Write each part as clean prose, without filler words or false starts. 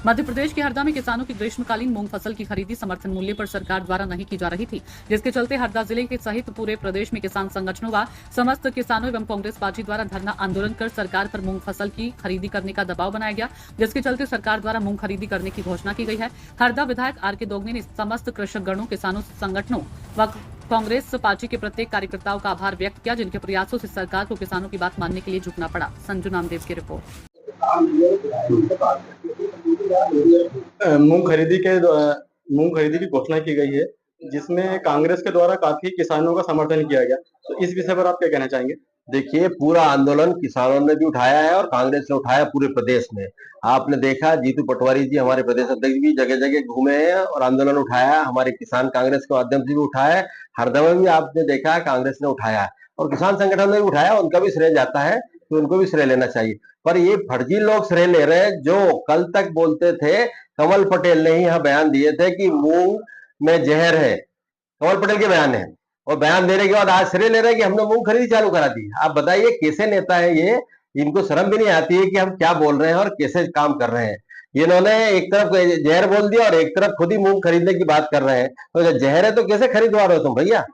मध्य प्रदेश के हरदा में किसानों की ग्रीष्मकालीन मूंग फसल की खरीदी समर्थन मूल्य पर सरकार द्वारा नहीं की जा रही थी, जिसके चलते हरदा जिले के सहित पूरे प्रदेश में किसान संगठनों व समस्त किसानों एवं कांग्रेस पार्टी द्वारा धरना आंदोलन कर सरकार पर मूंग फसल की खरीदी करने का दबाव बनाया गया, जिसके चलते सरकार द्वारा मूंग खरीदी करने की घोषणा की गई है। हरदा विधायक आर.के. दोगने ने समस्त कृषक गणों, किसानों संगठनों व कांग्रेस पार्टी के प्रत्येक कार्यकर्ताओं का आभार व्यक्त किया, जिनके प्रयासों से सरकार को किसानों की बात मानने के लिए झुकना पड़ा। संजू नामदेव की रिपोर्ट। मूंग खरीदी के मूंग खरीदी की घोषणा की गई है, जिसमें कांग्रेस के द्वारा काफी किसानों का समर्थन किया गया। तो इस विषय पर आप क्या कहना चाहेंगे? देखिए, पूरा आंदोलन किसानों ने भी उठाया है और कांग्रेस ने उठाया पूरे प्रदेश में। आपने देखा, जीतू पटवारी जी हमारे प्रदेश अध्यक्ष भी जगह जगह घूमे हैं और आंदोलन उठाया। हमारे किसान कांग्रेस के माध्यम से भी उठाया है। हरदा में भी आपने देखा कांग्रेस ने उठाया और किसान संगठन ने भी उठाया। उनका भी श्रेय जाता है, तो उनको भी श्रेय लेना चाहिए। पर ये फर्जी लोग श्रेय ले रहे हैं। जो कल तक बोलते थे, कमल पटेल ने ही यहाँ बयान दिए थे कि मूंग में जहर है। कमल पटेल के बयान है और बयान देने के बाद आज श्रेय ले रहे हैं कि हमने मूंग खरीदी चालू करा दी। आप बताइए कैसे नेता है ये? इनको शर्म भी नहीं आती है कि हम क्या बोल रहे हैं और कैसे काम कर रहे हैं। इन्होंने एक तरफ जहर बोल दिया और एक तरफ खुद ही मूंग खरीदने की बात कर रहे हैं। तो जहर है तो कैसे खरीदवा रहे हो तुम भैया?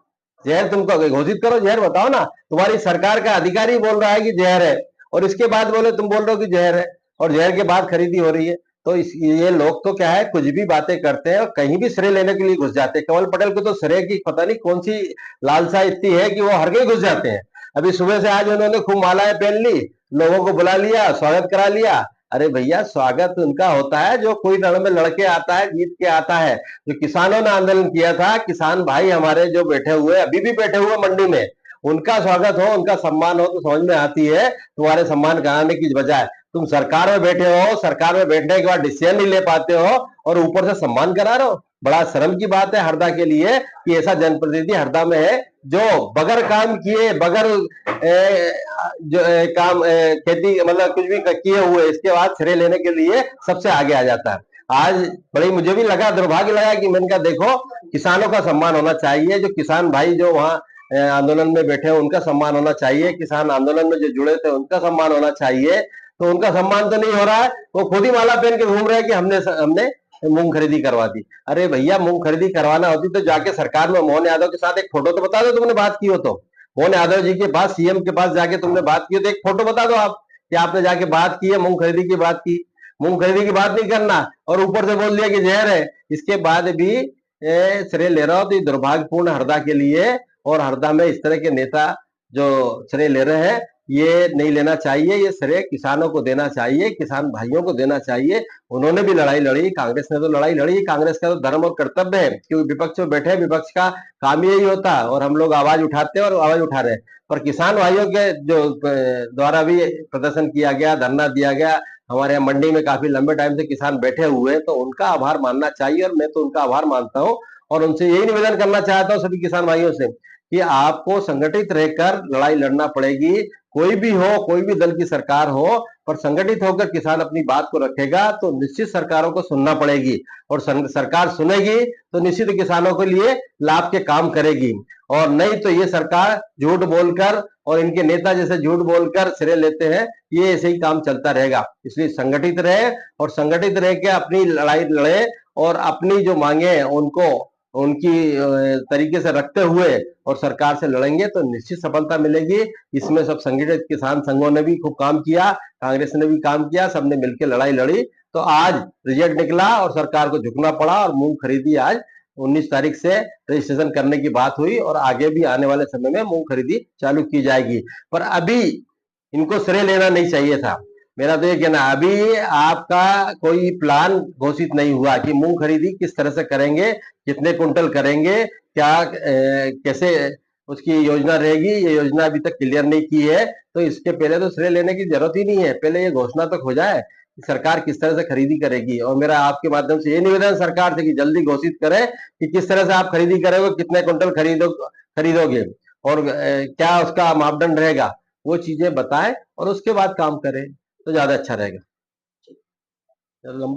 जहर तुमको घोषित करो, जहर बताओ ना। तुम्हारी सरकार का अधिकारी बोल रहा है कि जहर है और इसके बाद बोले तुम बोल रहे हो कि जहर है और जहर के बाद खरीदी हो रही है। तो ये लोग तो क्या है, कुछ भी बातें करते हैं और कहीं भी श्रेय लेने के लिए घुस जाते हैं। कमल पटेल को तो श्रेय की पता नहीं कौन सी लालसा इतनी है कि वो हर कहीं घुस जाते हैं। अभी सुबह से आज उन्होंने खूब मालाएं पहन ली, लोगों को बुला लिया, स्वागत करा लिया। अरे भैया, स्वागत उनका होता है जो कोई रण में लड़के आता है, जीत के आता है। जो किसानों ने आंदोलन किया था, किसान भाई हमारे जो बैठे हुए, अभी भी बैठे हुए मंडी में, उनका स्वागत हो, उनका सम्मान हो तो समझ में आती है। तुम्हारे सम्मान कराने की बजाय तुम सरकार में बैठे हो, सरकार में बैठने के बाद डिसीजन नहीं ले पाते हो और ऊपर से सम्मान करा रहे हो। बड़ा शर्म की बात है हरदा के लिए कि ऐसा जनप्रतिनिधि हरदा में है जो बगैर काम किए, बगैर काम खेती मतलब कुछ भी किए हुए, इसके बाद श्रेय लेने के लिए सबसे आगे आ जाता है। आज बड़ी मुझे भी लगा, दुर्भाग्य लगा कि मैंने कहा देखो, किसानों का सम्मान होना चाहिए। जो किसान भाई जो वहां आंदोलन में बैठे हैं उनका सम्मान होना चाहिए। किसान आंदोलन में जो जुड़े थे उनका सम्मान होना चाहिए। तो उनका सम्मान तो नहीं हो रहा है। वो खुद ही माला पहन के घूम रहे हैं कि हमने मूंग खरीदी करवा दी। अरे भैया, मूंग खरीदी करवाना होती तो जाके सरकार में मोहन यादव के साथ एक फोटो तो बता दो तुमने बात की हो तो। मोहन यादव जी के पास, सीएम के पास जाके तुमने बात की हो तो एक फोटो बता दो आप कि आपने जाके बात की है, मूंग खरीदी की बात की। मूंग खरीदी की बात नहीं करना और ऊपर से बोल दिया कि जहर है। इसके बाद भी श्रेय ले रहा हो तो ये दुर्भाग्यपूर्ण हरदा के लिए। और हरदा में इस तरह के नेता जो श्रेय ले रहे हैं, ये नहीं लेना चाहिए। ये श्रेय किसानों को देना चाहिए, किसान भाइयों को देना चाहिए। उन्होंने भी लड़ाई लड़ी, कांग्रेस ने तो लड़ाई लड़ी। कांग्रेस का तो धर्म और कर्तव्य है क्योंकि विपक्ष में बैठे, विपक्ष का काम यही होता है और हम लोग आवाज उठाते हैं और आवाज उठा रहे हैं। पर किसान भाइयों के जो द्वारा भी प्रदर्शन किया गया, धरना दिया गया, हमारे यहाँ मंडी में काफी लंबे टाइम से किसान बैठे हुए हैं, तो उनका आभार मानना चाहिए और मैं तो उनका आभार मानता हूँ। और उनसे यही निवेदन करना चाहता हूँ सभी किसान भाइयों से कि आपको संगठित रहकर लड़ाई लड़ना पड़ेगी। कोई भी हो, कोई भी दल की सरकार हो, पर संगठित होकर किसान अपनी बात को रखेगा तो निश्चित सरकारों को सुनना पड़ेगी और सरकार सुनेगी तो निश्चित किसानों के लिए लाभ के काम करेगी। और नहीं तो ये सरकार झूठ बोलकर और इनके नेता जैसे झूठ बोलकर श्रेय लेते हैं, ये ऐसे ही काम चलता रहेगा। इसलिए संगठित रहे और संगठित रह के अपनी लड़ाई लड़े और अपनी जो मांगे हैं उनको उनकी तरीके से रखते हुए और सरकार से लड़ेंगे तो निश्चित सफलता मिलेगी। इसमें सब संगठित किसान संघों ने भी खूब काम किया, कांग्रेस ने भी काम किया, सबने मिलकर लड़ाई लड़ी तो आज रिजल्ट निकला और सरकार को झुकना पड़ा और मूंग खरीदी आज 19 तारीख से रजिस्ट्रेशन करने की बात हुई और आगे भी आने वाले समय में मूंग खरीदी चालू की जाएगी। पर अभी इनको श्रेय लेना नहीं चाहिए था। मेरा तो ये कहना, अभी आपका कोई प्लान घोषित नहीं हुआ कि मूंग खरीदी किस तरह से करेंगे, कितने कुंटल करेंगे, क्या कैसे उसकी योजना रहेगी। ये योजना अभी तक क्लियर नहीं की है, तो इसके पहले तो श्रेय लेने की जरूरत ही नहीं है। पहले ये घोषणा तक हो जाए कि सरकार किस तरह से खरीदी करेगी। और मेरा आपके माध्यम से ये निवेदन सरकार से कि जल्दी घोषित करें कि किस तरह से आप खरीदी करोगे, कितने कुंटल खरीदोगे और क्या उसका मापदंड रहेगा, वो चीजें बताएं और उसके बाद काम करें तो ज्यादा अच्छा रहेगा। लंबा